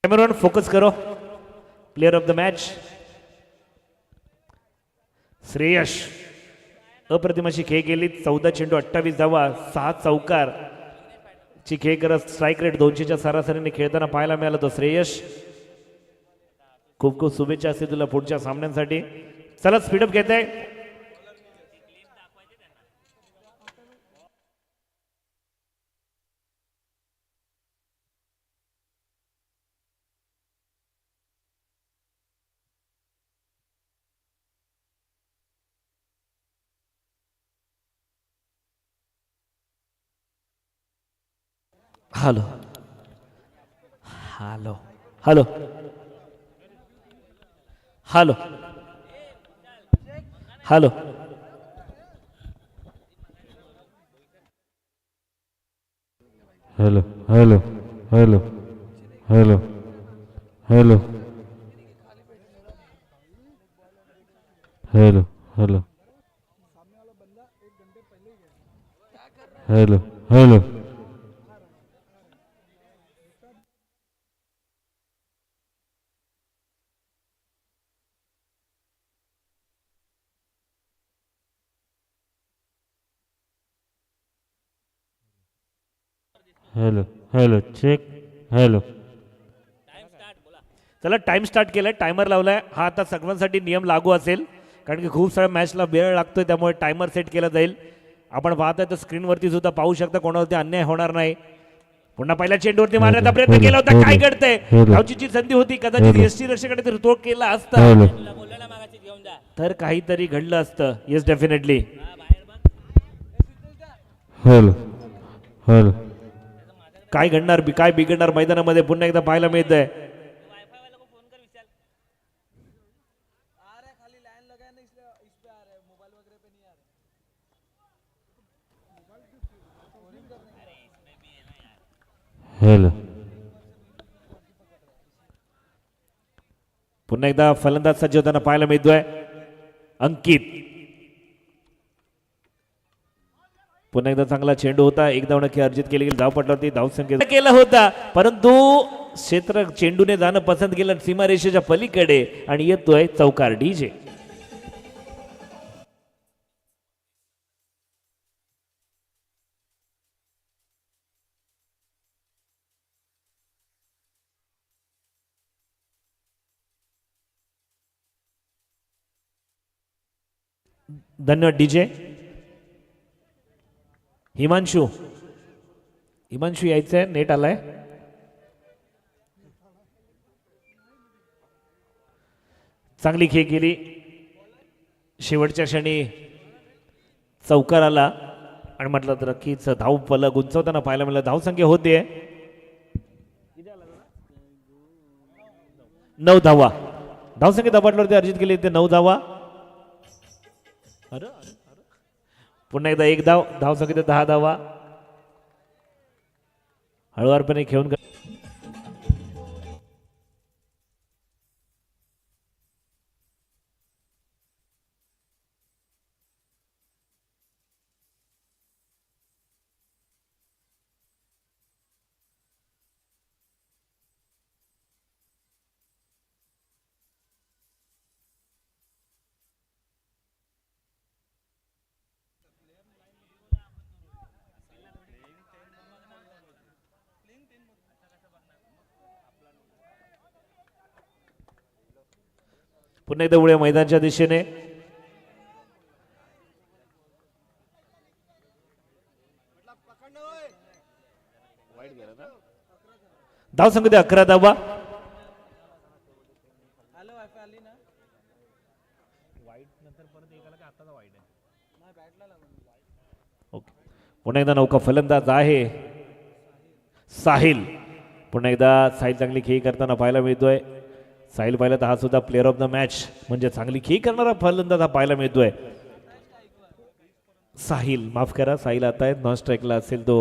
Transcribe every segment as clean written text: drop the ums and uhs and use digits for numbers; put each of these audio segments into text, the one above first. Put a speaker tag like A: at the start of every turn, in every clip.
A: Cameraman focus करो. Player of the match Shreyas. अप्रतिम अशी खेळ केली. 14 चेंडू 28 धावा 6 चौकार ची खेळ करत स्ट्राईक रेट 200च्या सरासरीने खेळताना पाहायला मिळाला तो श्रेयश. खूप खूप शुभेच्छा असतील तुला पुढच्या सामन्यांसाठी. चला स्पीडअप घेत आहे. Hello hello hello hello hello
B: hello hello hello hello hello hello hello hello hello hello hello check. Hello.
A: चला टाइम स्टार्ट केलाय. टायमर लावलाय. हा आता सगळ्यांसाठी नियम लागू असेल कारण की खूप साऱ्या मॅचला वेळ लागतोय त्यामुळे टायमर सेट केला जाईल. आपण पाहताय तर स्क्रीनवरती सुद्धा पाहू शकता कोणावरती अन्याय होणार नाही. पुन्हा पहिल्या चेंडूवरती मारण्याचा प्रयत्न केला होता. काय घडतंय. धावचीची संधी होती. कदाचित एसटी रक्षकाने तो केला असता तर काहीतरी घडलं असतं. Yes definitely.
B: हॅलो हॅलो
A: काय घडणार काय बिघडणार मैदानामध्ये पुन्हा एकदा पाहायला मिळत आहे.
B: हॅलो.
A: पुन्हा एकदा फलंदाज सज्ज होताना पाहायला मिळतोय अंकित. पुन्हा एकदा चांगला चेंडू होता. एक धाव नक्की अर्जित केली गेली. धावपटलावरती धावसंख्या केला होता परंतु क्षेत्र चेंडूने जाणं पसंत केलं सीमारेषेच्या पलीकडे आणि येतोय चौकार. डीजे. धन्यवाद डीजे. हिमांशू हिमांशू यायचंय. नेट आलाय. चांगली खेळ केली. शेवटच्या क्षणी चौकार आला आणि म्हटलं तर नक्कीच धाव पल गुंचवताना पाहायला मिळालं. धावसंख्या होते 9 धावा. धावसंख्या दबाटल्यावरती अर्जित केली ते 9 धावा. पुन्हा एकदा 1 धाव. धावसंख्या 10 धावा. हळुवारपणे खेळून पुन्हा एकदा उड्या मैदानाच्या दिशेने. धावसंख्या 11 धावा. पुन्हा एकदा नौका फलंदाज आहे साहिल. पुन्हा एकदा साहिल चांगली खेळी करताना पाहायला मिळतोय. साहिल पाहिला तर हा सुद्धा प्लेअर ऑफ द मॅच म्हणजे चांगली खेळी करणारा फलंदाज हा पाहायला मिळतोय. साहिल माफ करा. साहिल आता आहे. नॉन स्ट्राईकला असेल तो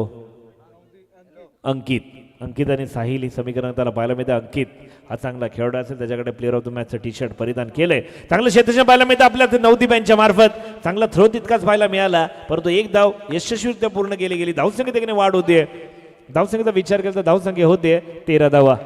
A: अंकित. अंकित आणि साहिल ही समीकरण त्याला पाहायला मिळतं. अंकित हा चांगला खेळाडू असेल त्याच्याकडे प्लेअर ऑफ द मॅचचं टी शर्ट परिधान केलंय. चांगलं क्षेत्ररक्षण पाहायला मिळतं आपल्या नवदीप यांच्या मार्फत. चांगला थ्रो तितकाच पाहायला मिळाला परंतु 1 धाव यशस्वीरित्या पूर्ण केली गेली. धावसंख्या वाढ होते. धावसंख्येचा विचार केला तर धावसंख्या होते 13 धावा.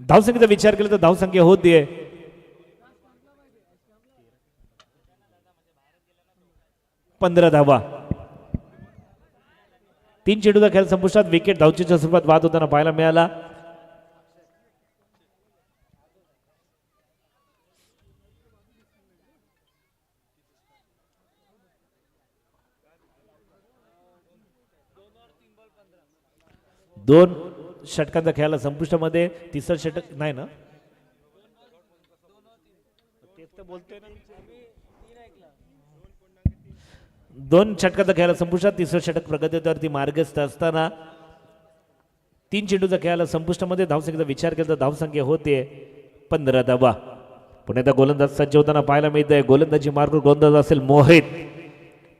A: धावसंख्येचा विचार केला तर धावसंख्या होतीये 15 धावा. 3 चेंडूचा खेळ संपुष्टात. विकेट धावचीच्या स्वरूपात बाद होताना पाहायला मिळाला. दोन षटकांचा खेळाला संपुष्टामध्ये. तिसरं षटक नाही ना, दोन षटकाचा खेळाला संपुष्टात. तिसरं षटक प्रगतीवरती मार्गस्थ असताना 3 चेंडूचा खेळाला संपुष्टामध्ये. धावसंख्येचा विचार केला तर धावसंख्या होते 15 धावा. पुण्याचा गोलंदाज सज्ज होताना पाहायला मिळतंय. गोलंदाजी मार्ग गोलंदाज असेल मोहित.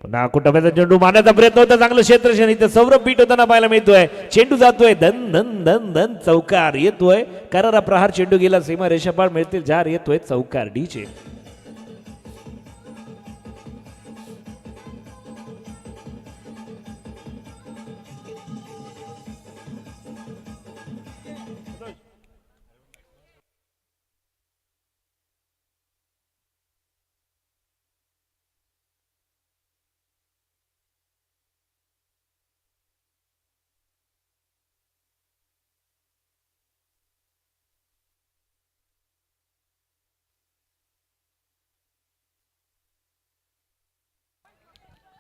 A: पुन्हा कुटुंबाचा चेंडू मारण्याचा प्रयत्न होता. चांगलं क्षेत्रक्षण इथे सौरभ बीट होताना पाहायला मिळतोय. चेंडू जातोय धन धन धन धन. चौकार येतोय. करारा प्रहार. चेंडू गेला सीमा रेषापार. मिळतील जार. येतोय चौकार. डीचे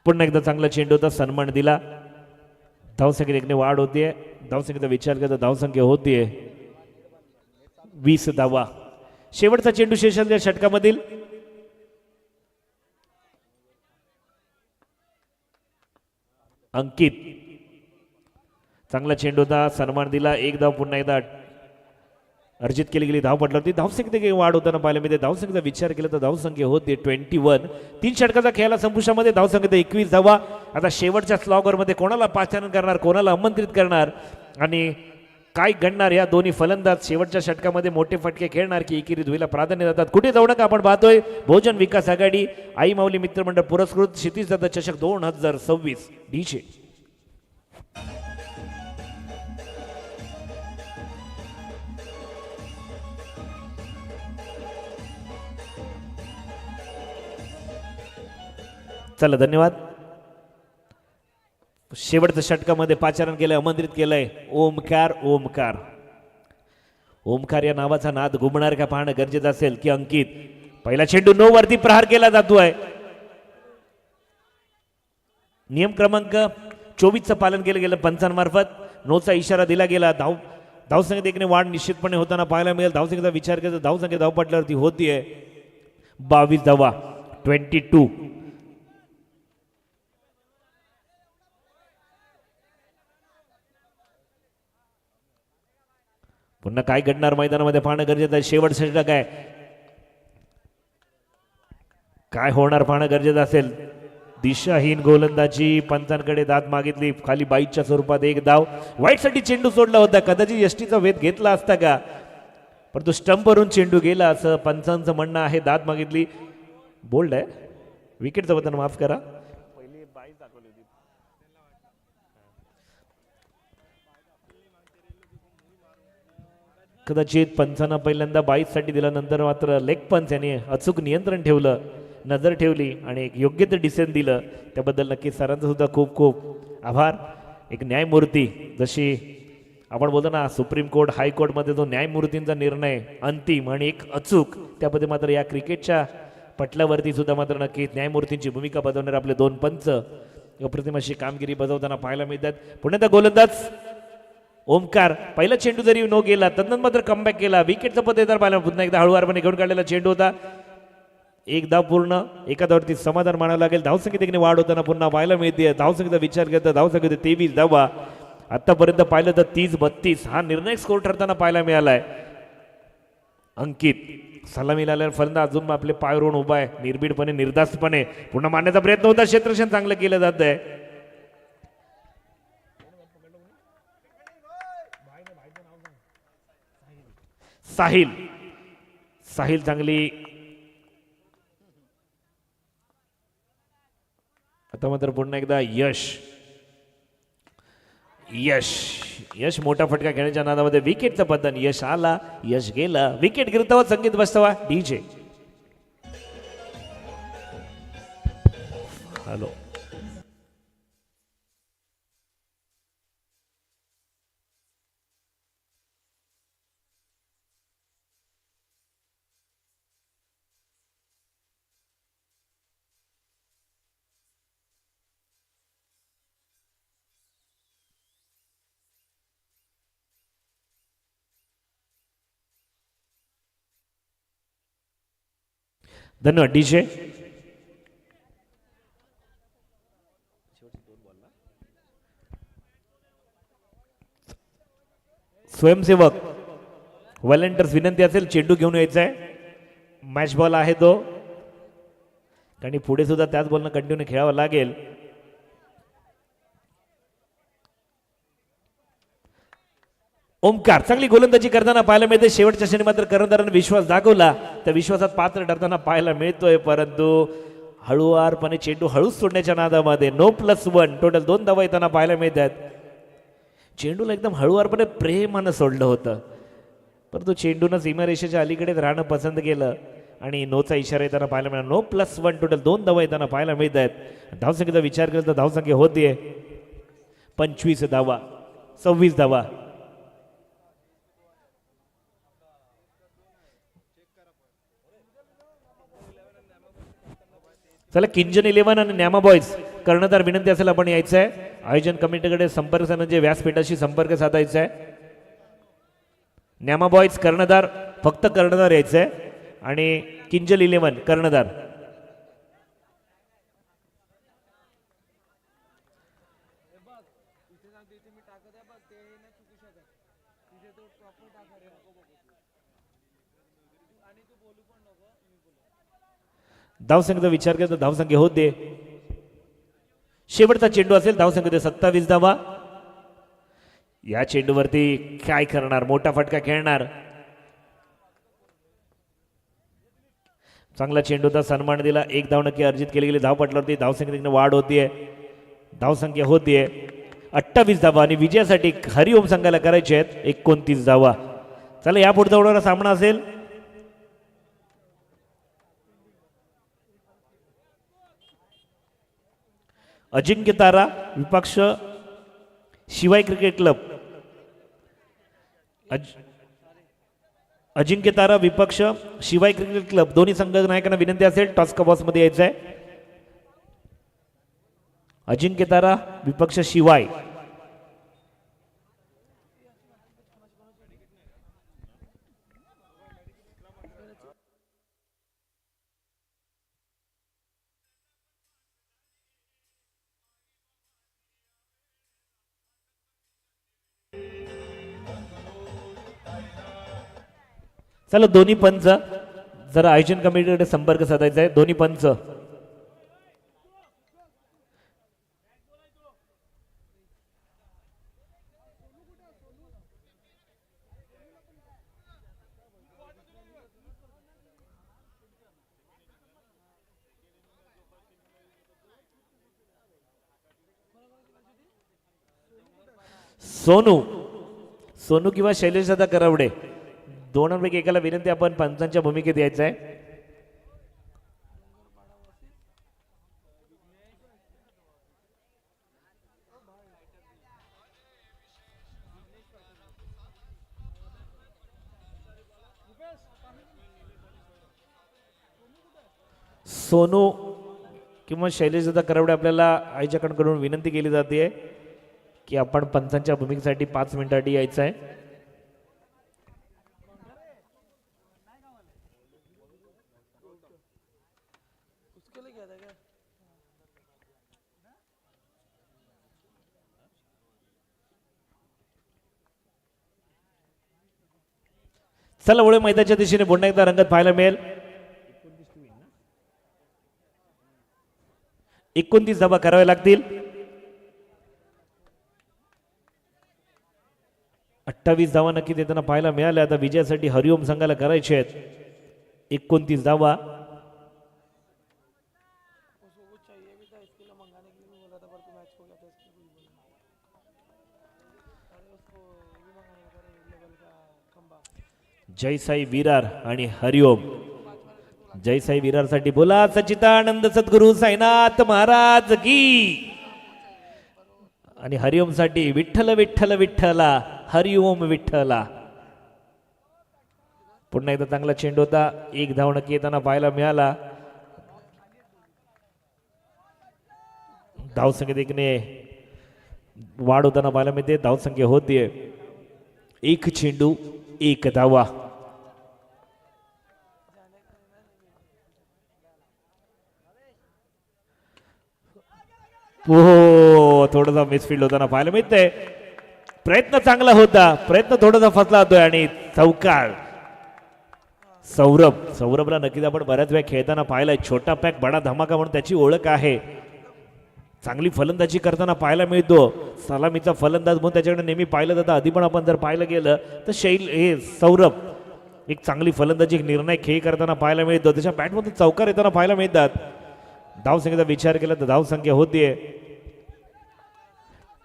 A: पुन्हा एकदा चांगला चेंडू होता. सन्मान दिला. धावसंख्येत एकने वाढ होतीये. धावसंख्येचा विचार करता धावसंख्या होतीये 20 धावा. शेवटचा चेंडू शेषांच्या षटकामधील. अंकित चांगला चेंडू होता. सन्मान दिला. एक धाव पुन्हा एकदा अर्जित केली गेली धाव पडली होती. धावसंख्येत वाढ होताना पाहायला मिळते. धावसंख्येचा विचार केला तर धावसंख्या होते 21. 3 षटकाचा खेळाला संपुष्टामध्ये. धावसंख्येत 21 धावा. आता शेवटच्या स्लॉगरमध्ये कोणाला पाचारण करणार, कोणाला आमंत्रित करणार आणि काय घडणार या दोन्ही फलंदाज शेवटच्या षटकामध्ये मोठे फटके खेळणार की एकेरी धुईला प्राधान्य देतात. कुठे जाऊ नका. आपण पाहतोय बहुजन विकास आघाडी आई माऊली मित्रमंडळ पुरस्कृत क्षितिज दादा चषक 2026 डीचे. चला धन्यवाद. शेवटच्या षटकामध्ये पाचारण केलंय, आमंत्रित केलंय ओमकार. ओमकार ओमकार या नावाचा नाद घुमणार का पाहणं गरजेचं असेल की अंकित. पहिला चेंडू नो वरती प्रहार केला जातोय. नियम क्रमांक 24चं पालन केलं गेलं पंचांमार्फत. नोचा इशारा दिला गेला. धावसंख्येत एकने वाढ निश्चितपणे होताना पाहायला मिळेल. धावसंख्येचा विचार केला तर धावसंख्या धावपटल्यावरती होतीये 22 धावा. 22. पुन्हा काय घडणार मैदानामध्ये पाहणं गरजेचं आहे. शेवटचं षटक आहे. काय होणार पाहणं गरजेचं असेल. दिशाहीन गोलंदाजी. पंचांकडे दाद मागितली. खाली 22च्या स्वरूपात एक धाव. वाईटसाठी चेंडू सोडला होता. कदाचित यष्टीचा वेध घेतला असता का, परंतु स्टंपवरून चेंडू गेला असं पंचांचं म्हणणं आहे. दाद मागितली. बोल्ड आहे. विकेटचं बदल माफ करा. कदाचित पंचांना पहिल्यांदा 22 साठी दिल्यानंतर मात्र लेग पंच यांनी अचूक नियंत्रण ठेवलं, नजर ठेवली आणि एक योग्य ते डिसिजन दिलं. त्याबद्दल नक्की सरांचा सुद्धा खूप खूप आभार. एक न्यायमूर्ती, जशी आपण बोलतो ना सुप्रीम कोर्ट हायकोर्टमध्ये जो न्यायमूर्तींचा निर्णय अंतिम आणि एक अचूक, त्यामध्ये मात्र या क्रिकेटच्या पटलावरती सुद्धा मात्र नक्की न्यायमूर्तींची भूमिका बजावणारे आपले दोन पंच अप्रतिम अशी कामगिरी बजावताना पाहायला मिळतात. पुण्याचा गोलंदाज ओमकार. पहिला चेंडू जरी नो गेला तद्नंतर मात्र कमबॅक केला. विकेटचा पत्तेदार पाहिला. पुन्हा एकदा हळूवारपणे घेऊन काढलेला चेंडू होता. एक धाव पूर्ण. एका धावती समाधान मानावं लागेल. धावसंख्येत वाढ होताना पुन्हा पाहायला मिळते. धावसंख्येचा विचार करता धावसंख्येत 23 धावा. आतापर्यंत पाहिलं तर 30-32 हा निर्णायक स्कोर ठरताना पाहायला मिळालाय. अंकित सलामी लावल्यावर फलंदाज अजून आपले पाय रोवून उभा आहे. निर्भीडपणे निर्धास्तपणे पुन्हा मारण्याचा प्रयत्न होता. क्षेत्ररक्षण चांगलं केलं जात आहे. साहिल साहिल चांगली. आता मात्र पुन्हा एकदा यश यश यश मोठा फटका खेळण्याच्या नादामध्ये विकेटचं पतन. यश आला, यश गेला, विकेट गिरतावा, संगीत बसतावा डीजे. हॅलो धन्यवाद डीजे. स्वयंसेवक व्हॉलेंटियर्स विनंती असेल चेंडू घेऊन यायचा आहे. मॅच बॉल आहे तो, आणि पुढे सुद्धा त्याच बॉलनं कंटिन्यू खेळावं लागेल. ओमकार चांगली गोलंदाजी करताना पाहायला मिळते. शेवटच्या क्षणी मात्र कर्णधाराने विश्वास दाखवला, त्या विश्वासात पात्र ठरताना पाहायला मिळतोय, परंतु हळूवारपणे चेंडू हळूच सोडण्याच्या नादामध्ये नो+1 टोटल 2 धावा येताना पाहायला मिळतात. चेंडूला एकदम हळूवारपणे प्रेमानं सोडलं होतं, परंतु चेंडूनं सीमारेषेच्या अलीकडेच राहणं पसंत केलं आणि नोचा इशारा येताना पाहायला मिळाला. नो+1 टोटल 2 धावा येताना पाहायला मिळत आहेत. धावसंख्येचा विचार केला तर धावसंख्या होतीये 25 धावा, 26 धावा. चला किंजन 11 आणि न्यामा बॉयज कर्णधार विनंती असेल आपण यायचं आहे. आयोजन कमिटीकडे संपर्क साधण्याचे व्यासपीठाशी संपर्क साधायचा आहे. न्यामा बॉयज कर्णधार, फक्त कर्णधार यायचं आहे, आणि किंजल 11 कर्णधार. धावसंख्येचा विचार केला तर धावसंख्या होते. शेवटचा चेंडू असेल, धावसंख्या 27 धावा. या चेंडूवरती काय करणार, मोठा फटका खेळणार. चांगला चेंडूचा सन्मान दिला, 1 धाव नक्की अर्जित केली गेली. धावपटलावरती धावसंख्येत वाढ होतीये, धावसंख्या होतीये 28 धावा, आणि विजयासाठी हरिओम संघाला करायचे आहेत 29 धावा. चला या पुढचा होणारा सामना असेल अजिंक्य तारा विपक्ष शिवाय क्रिकेट क्लब. अजिंक्य तारा विपक्ष शिवाय क्रिकेट क्लब. दोन्ही संघ नायकांना विनंती असेल टॉस का बॉक्स मध्ये यायचं आहे. अजिंक्य तारा विपक्ष शिवाय. चला दोन्ही पंच जरा आयोजन कमिटीकडे संपर्क साधायचा आहे. दोन्ही पंच सोनू किंवा शैलेशदादा करवडे दोनांपैकी एकाला विनंती आपण पंचांच्या भूमिकेत यायचं आहे. सोनू किंवा शैलेशदादा करवडे आपल्याला आयोजकांकडून विनंती केली जाते की आपण पंचांच्या भूमिकेसाठी 5 मिनिटांसाठी यायचं आहे. चला ओळे मैदानाच्या दिशेने पुन्हा एकदा रंगत पाहायला मिळेल. 29 धावा कराव्या लागतील. 28 धावा नक्की देताना पाहायला मिळाल्या. आता विजयासाठी हरिओम संघाला करायचे आहेत 29 धावा. जय साई विरार आणि हरिओम. जय साई विरारसाठी बोला सच्चिदानंद सद्गुरु साईनाथ महाराज की. आणि हरिओमसाठी विठ्ठल विठ्ठल विठ्ठला हरिओम विठ्ठला. पुन्हा एकदा चांगला चेंडू होता. एक धाव नक्की येताना पाहायला मिळाला. धावसंख्येने वाढ होताना पाहायला मिळते. धावसंख्या होतीये एक चेंडू एक धावा. हो थोडासा मिसफिल्ड होताना पाहायला मिळतंय. प्रयत्न चांगला होता. प्रयत्न थोडासा फसला होतोय आणि चौकार. सौरभला नक्कीच आपण बऱ्याच वेळा खेळताना पाहिलाय. छोटा पॅक बडा धमाका म्हणून त्याची ओळख आहे. चांगली फलंदाजी करताना पाहायला मिळतो. सलामीचा फलंदाज म्हणून त्याच्याकडे नेहमी पाहिलं जातं. आधी पण आपण जर पाहिलं गेलं तर सौरभ एक चांगली फलंदाजी, एक निर्णायक खेळ करताना पाहायला मिळतो. त्याच्या बॅटमधून चौकार येताना पाहायला मिळतात. धावसंख्येचा विचार केला तर धावसंख्या होतीये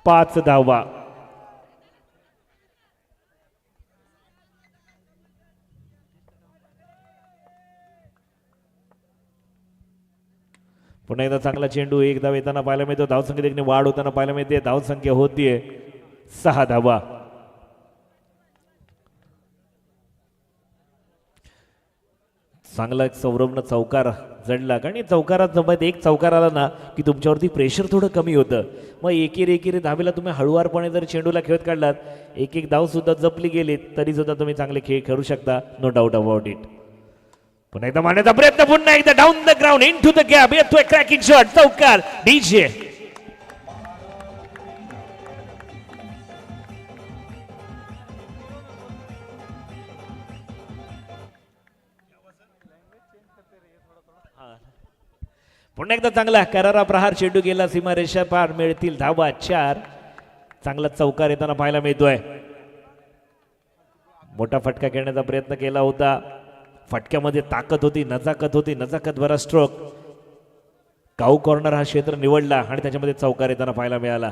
A: 5 धावा. पुन्हा एकदा चांगला चेंडू एक धाव येताना पाहायला मिळतो. धावसंख्येत एक वाढ होताना पाहायला मिळते. धावसंख्या होतीये 6 धावा. चांगला एक सौरभनं चौकार जडला. कारण चौकारात जमत एक चौकार आला ना की तुमच्यावरती प्रेशर थोडं कमी होतं. मग एकेरी धावेला तुम्ही हळुवारपणे जर चेंडूला खेळत काढलात, एक धाव सुद्धा जपली गेली तरी सुद्धा तुम्ही चांगले खेळ खेळू शकता. No doubt about it. पुन्हा एकदा मारण्याचा प्रयत्न. पुन्हा एकदा down the ground into the gap. येतोय क्रॅकिंग शॉट. चौकार. डीजे पुन्हा एकदा चांगला करारा प्रहार. चेंडू गेला सीमारेषा पार. मिळतील धावा 4. चांगला चौकार येताना पाहायला मिळतोय. मोठा फटका खेळण्याचा प्रयत्न केला होता. फटक्यामध्ये ताकद होती, नजाकत होती. नजाकत भरा स्ट्रोक. काऊ कॉर्नर हा क्षेत्र निवडला आणि त्याच्यामध्ये चौकार येताना पाहायला मिळाला.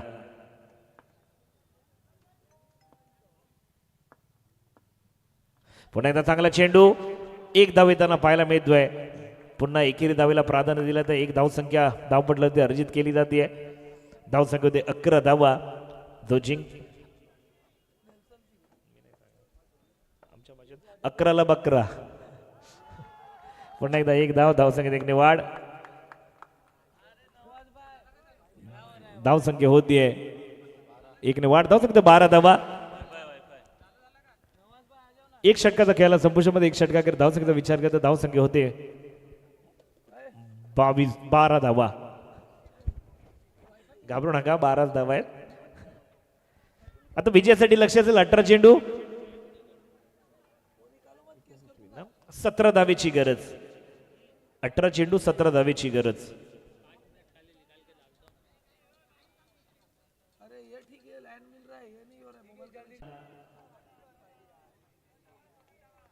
A: पुन्हा एकदा चांगला चेंडू एक धाव येताना पाहायला मिळतोय. पुन्हा एकेरी धावेला प्राधान्य दिलं तर एक धावसंख्या धावपटलावरती अर्जित केली जाते. धावसंख्या होते 11 धावा. जो जिंक 11ला 12. पुन्हा एकदा एक धाव. धावसंख्येत एक वाढ. धावसंख्या होतीये एक वाढ. धावसंख्या 12 धावा. एक षटकाचा खेळाला संपुष्टामध्ये एक षटका करत धावसंख्येचा विचार करता धावसंख्या होते 12 धावा. घाबरू नका, 12 धावा आहेत. आता विजयासाठी लक्ष असेल 18 चेंडू 17 धावेची गरज. 18 चेंडू 17 धावेची गरज.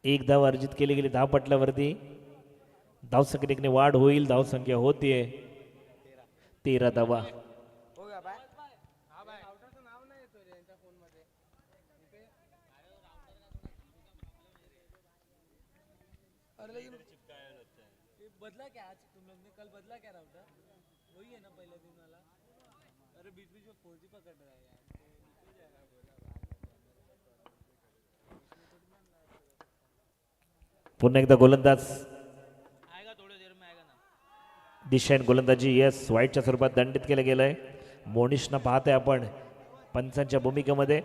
A: एक धाव अर्जित केली गेली धावपटलावरती. धावसंख्येने वाढ होईल. धावसंख्या होतीये 13 धावा.
C: बदला क्या आज तुम लोग ने कल बदला क्या राउटर वही है ना पहले दिन वाला. अरे बीच बीच में 4G पकड़ रहा है यार.
A: पुन्हा एकदा गोलंदाज
C: आएगा थोड़ी देर में आएगा ना.
A: दिशान गोलंदाजी यस वाईटच्या स्वरूपात दंडित केलं गेलंय. मोनिशना पाहतोय आपण पंचांच्या भूमिकेमध्ये.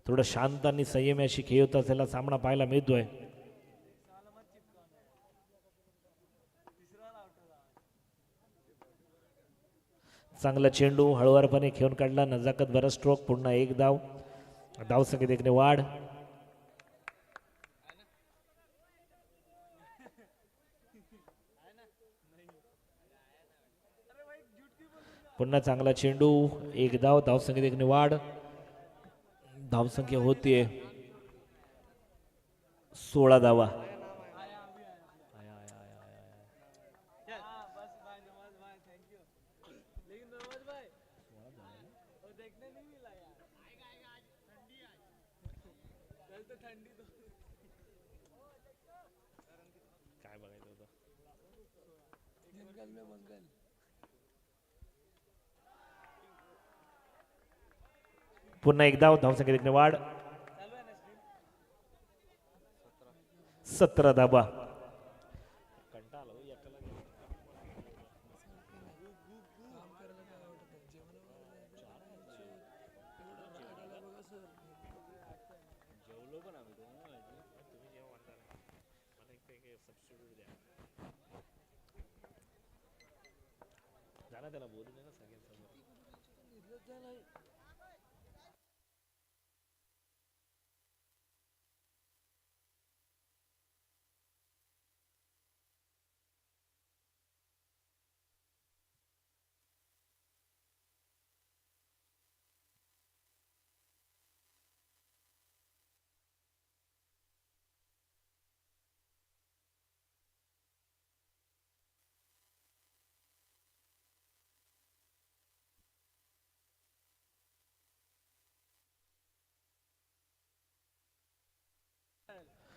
A: थोडं शांत आणि संयमी अशी खेळ होता त्याला सामना पाहायला मिळतोय. चांगला चेंडू हळुवारपणे खेळून काढला. नजाकत भरा स्ट्रोक. पुन्हा एक धाव. धावसंख्येत एक वाढ. पुन्हा चांगला चेंडू एक धाव. धावसंख्येत एक वाढ. धावसंख्या होतीये 16 धावा.
C: लेकिन नवाज भाई वो देखने नहीं मिला यार कल तो ठंडी तो
A: काय बघायचं होतं
C: जंगल में मंगल
A: पुन्हा एकदा धावसंख्या देखणे वाढ
C: चालू आहे ना स्ट्रीम
A: 17 धाबा त्याला बोलू दे ना सगळ्यांसमोर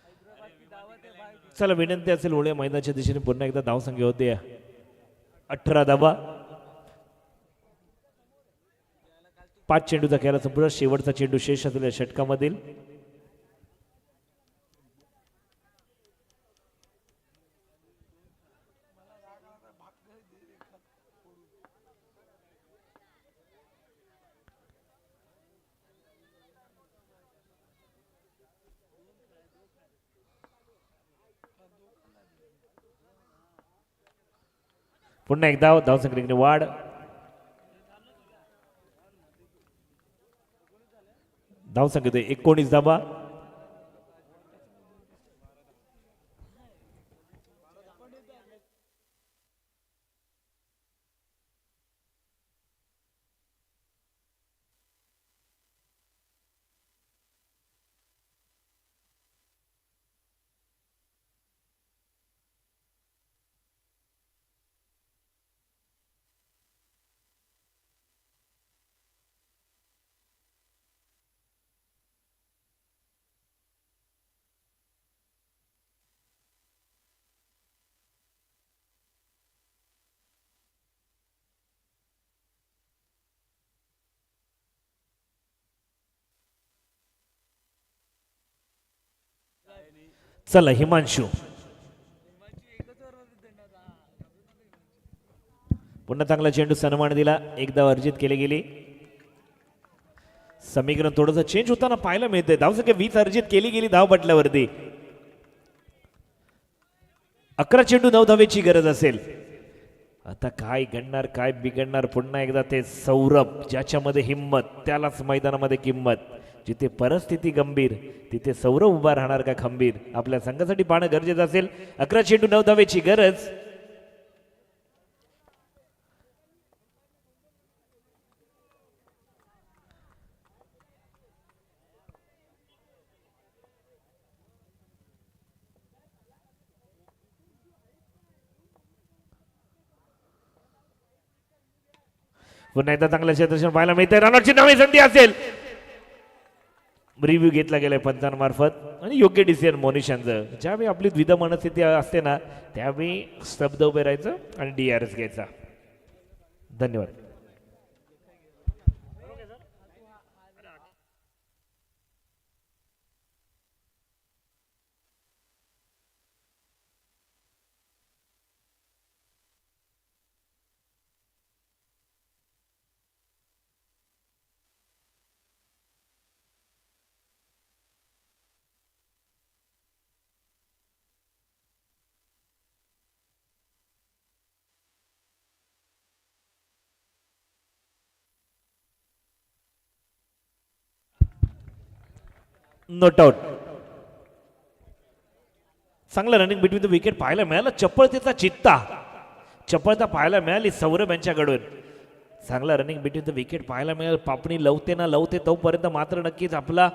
C: हैदराबाद की दावत है भाई
A: चला विनंती असेल ओळे मैदानाच्या दिशेने पुन्हा एकदा धावसंख्या होते 18 धाबा 5 चेंडूचा खेळाला संपूर्ण शेवटचा चेंडू शेष असलेल्या षटकामधील पुन्हा एकदा धावसंख्येने वाढ धावसंख्येत 19 धाबा चला हिमांशू पुन्हा चांगला चेंडू सन्मान दिला एकदा अर्जित केले गेली समीकरण थोडंसं चेंज होताना पाहायला मिळतंय धावसंख्या 20 अर्जित केली गेली धाव पटल्यावरती 11 चेंडू 9 धावेची गरज असेल आता काय घडणार काय बिघडणार पुन्हा एकदा ते सौरभ ज्याच्यामध्ये हिम्मत त्यालाच मैदानामध्ये किंमत जिथे परिस्थिती गंभीर तिथे सौरभ उभा राहणार का खंबीर आपल्या संघासाठी पाहणं गरजेचं असेल 11 चेंडू 9 धावेची गरज पुन्हा एकदा चांगलं क्षेत्ररक्षण पाहायला मिळतंय रनआउटची नवी संधी असेल रिव्ह्यू घेतला गेलाय पंचांमार्फत आणि योग्य डिसिजन मोनिशांचं ज्यावेळी आपली द्विधा मनस्थिती असते ना त्यावेळी स्तब्ध उभे राहायचं आणि DRS घ्यायचा धन्यवाद नॉट आउट चांगलं रनिंग बिटवीन द विकेट पाहायला मिळालं चपळतेचा चित्ता चपळता पाहायला मिळाली सौरभ यांच्याकडून चांगला रनिंग बिटवीन द विकेट पाहायला मिळालं पापणी लवते ना लवते तोपर्यंत मात्र नक्कीच आपला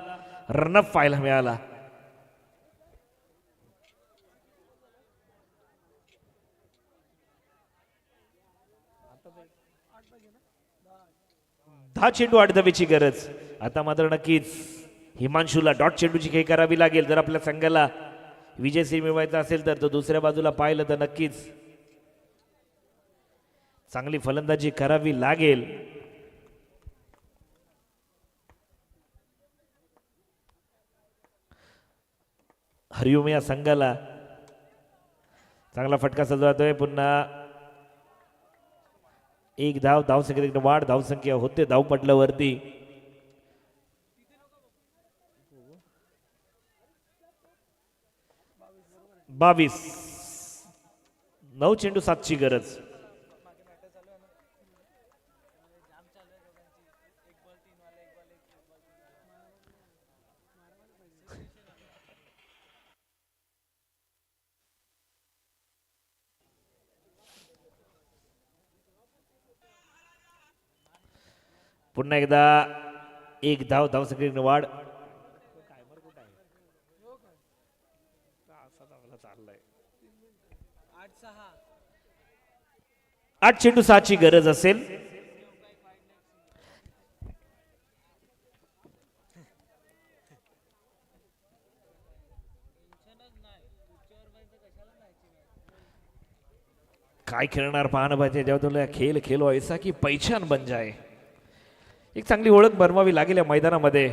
A: रनअप पाहायला मिळाला 10 चेंडू 8 धावेची गरज. आता मात्र नक्कीच हिमांशूला डॉट चेंडूची खेळी करावी लागेल जर आपल्या संघाला विजयश्री मिळवायचा असेल तर. तो दुसऱ्या बाजूला पाहिलं तर नक्कीच चांगली फलंदाजी करावी लागेल. हरिओम या संघाला चांगला फटका सजवतोय. पुन्हा एक धावसंख्या वाढ धावसंख्या होते धावपटलावरती. 22 9 चेंडू 7 ची गरज. पुन्हा एकदा एक धावसंख्येने वाढ. 8 चेंडू 6 ची गरज असेल. काय खेळणार पाहणं पाहिजे. जेव्हा तुला खेळ खेलो ऐसा की पहिचान बन जाए. एक चांगली ओळख बनवावी लागेल या मैदानामध्ये.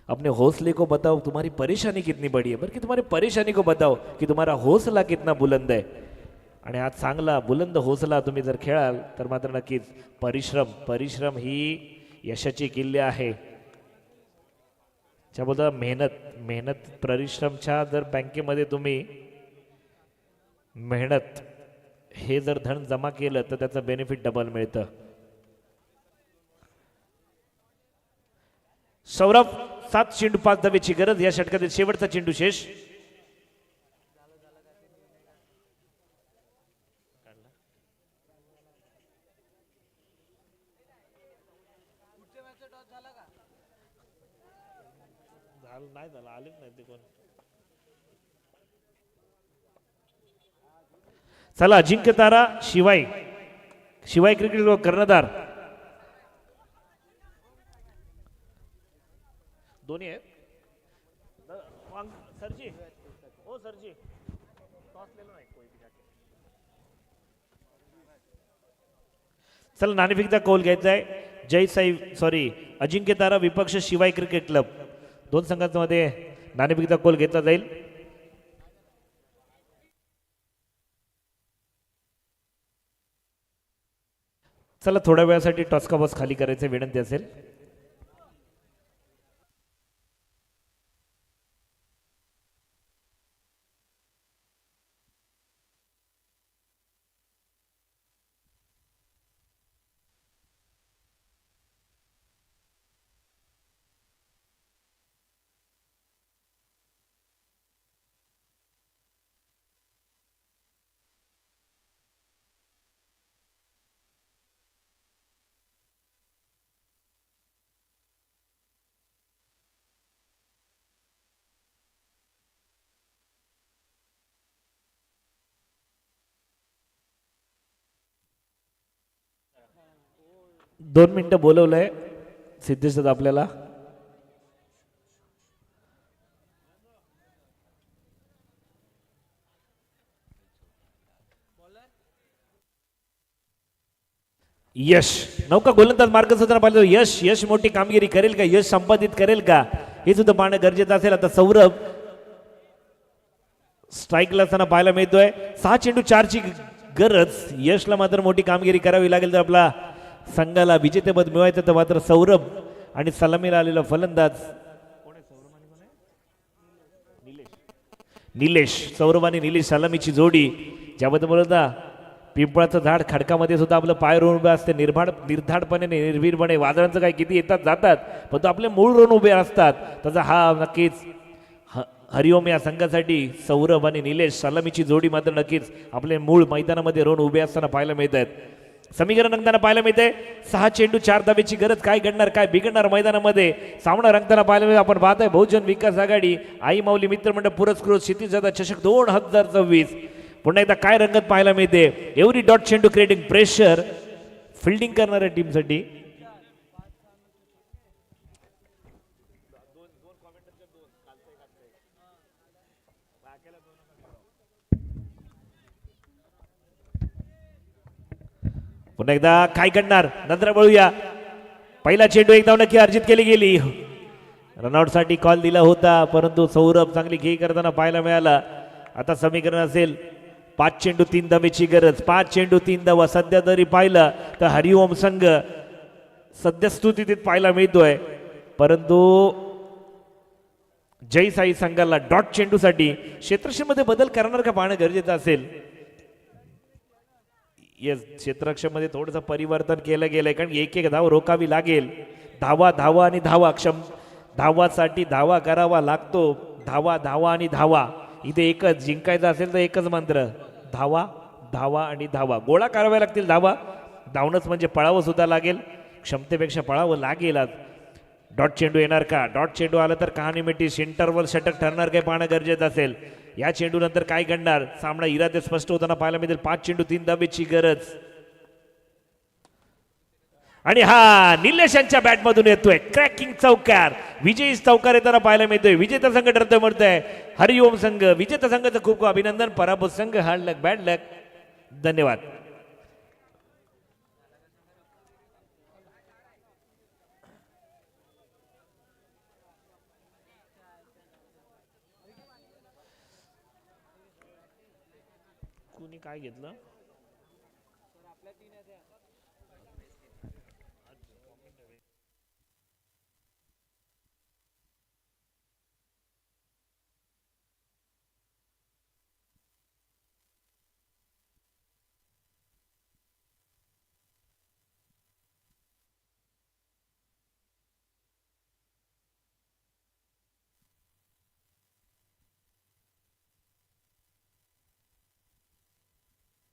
A: अपने हौसले को बताओ तुम्हारी परेशानी कितनी बड़ी है. बरं की तुम्हारी परेशानी को बताओ कि तुम्हारा हौसला कितना बुलंद है. आणि आज चांगला बुलंद हौसला तुम्ही जर खेळाल तर मात्र नक्कीच परिश्रम ही यशाची किल्ली आहे. त्याबद्दल मेहनत परिश्रमच्या जर बँकेमध्ये तुम्ही मेहनत हे जर धन जमा केलं तर त्याचं बेनिफिट डबल मिळतं. सौरभ 7 चेंडू 5 धावेची गरज. या षटकातील शेवटचा चेंडू शेष. नाही झालं आलेच नाही ते कोण. चला अजिंक्य तारा शिवाय क्रिकेट कर्णधार दोन्ही आहेत. सरजी हो सरजी चला नाणेफेकचा कौल घ्यायचा आहे. अजिंक्य तारा विपक्ष शिवाय क्रिकेट क्लब दोन संघांमध्ये नाणेफेकचा कौल घेतला जाईल. चला थोड्या वेळासाठी टॉस्का बॉक्स खाली करायची विनंती असेल. दोन मिनिटं बोलवलंय सिद्धेश आपल्याला. यश नौका गोलंदाज मार्गदर्शन पाहिलं. यश मोठी कामगिरी करेल का. यश संपादित करेल का हे सुद्धा पाहणं गरजेचं असेल. आता सौरभ स्ट्राईकला असताना पाहायला मिळतोय. 6 चेंडू 4 ची गरज. यशला मात्र मोठी कामगिरी करावी लागेल जर आपला संघाला विजेतेपद मिळवायचं तर. मात्र सौरभ आणि सलामीला आलेला फलंदाज निलेश. सौरभ आणि निलेश सलामीची जोडी. ज्याबद्दल बोलता पिंपळाचं झाड खडकामध्ये सुद्धा आपलं पाय रोवून उभे असते. निर्धाडपणे निर्भीरपणे वादळांचं काय किती येतात जातात पण तो आपले मूळ रोवून उभे असतात. त्याचा हा नक्कीच हरिओम या संघासाठी सौरभ आणि निलेश सलामीची जोडी मात्र नक्कीच आपले मूळ मैदानामध्ये रोवून उभे असताना पाहायला मिळत आहेत. समीकरण रंगताना पाहायला मिळते. 6 चेंडू 4 धावेची गरज. काय घडणार काय बिघडणार मैदानामध्ये सामना रंगताना पाहायला मिळते. आपण पाहतोय बहुजन विकास आघाडी आई माऊली मित्रमंडळ पुरस्कृत क्षितिज चषक 2024 पुन्हा एकदा काय रंगत पाहायला मिळते. एव्हरी डॉट चेंडू क्रिएटिंग प्रेशर फिल्डिंग करणाऱ्या टीमसाठी. पुन्हा एकदा काय करणार नंतर बघूया. पहिला चेंडू एक धाव नक्की अर्जित केली गेली. रनआउट साठी कॉल दिला होता परंतु सौरभ चांगली खेळी करताना पाहायला मिळाला. आता समीकरण असेल 5 चेंडू 3 धावेची गरज. 5 चेंडू 3 धावा. सध्या जरी पाहिलं तर हरिओम संघ सध्या स्तुतीत पाहायला मिळतोय परंतु जय साई संघाला डॉट चेंडूसाठी क्षेत्ररक्षणामध्ये बदल करणार का पाहणं गरजेचं असेल. येस क्षेत्ररक्षणामध्ये थोडंसं परिवर्तन केलं गेलंय कारण एक एक धाव रोखावी लागेल. धावा धावा आणि धावा धावासाठी धावा करावा लागतो. धावा धावा आणि धावा. इथे एकच जिंकायचं असेल तर एकच मंत्र धावा धावा आणि धावा. गोळा कराव्या लागतील धावा. धावणंच म्हणजे पळावं सुद्धा लागेल. क्षमतेपेक्षा पळावं लागेल. डॉट चेंडू येणार का. डॉट चेंडू आला तर कहाणी मिठी. इंटरवल षटक ठरणार काय पाहणं गरजेचं असेल. या चेंडू नंतर काय घडणार सामना इरादे स्पष्ट होताना पाहायला मिळेल. 5 चेंडू 3 धावेची गरज आणि हा निलेश यांच्या बॅटमधून येतोय क्रॅकिंग चौकार. विजयी चौकार येताना पाहायला मिळतोय. विजेता संघ ठरतोय म्हणतोय हरिओम संघ. विजेता संघाचं खूप खूप अभिनंदन. पराभूत संघ हार्ड लक बॅड लक. धन्यवाद. कुणी काय घेतलं.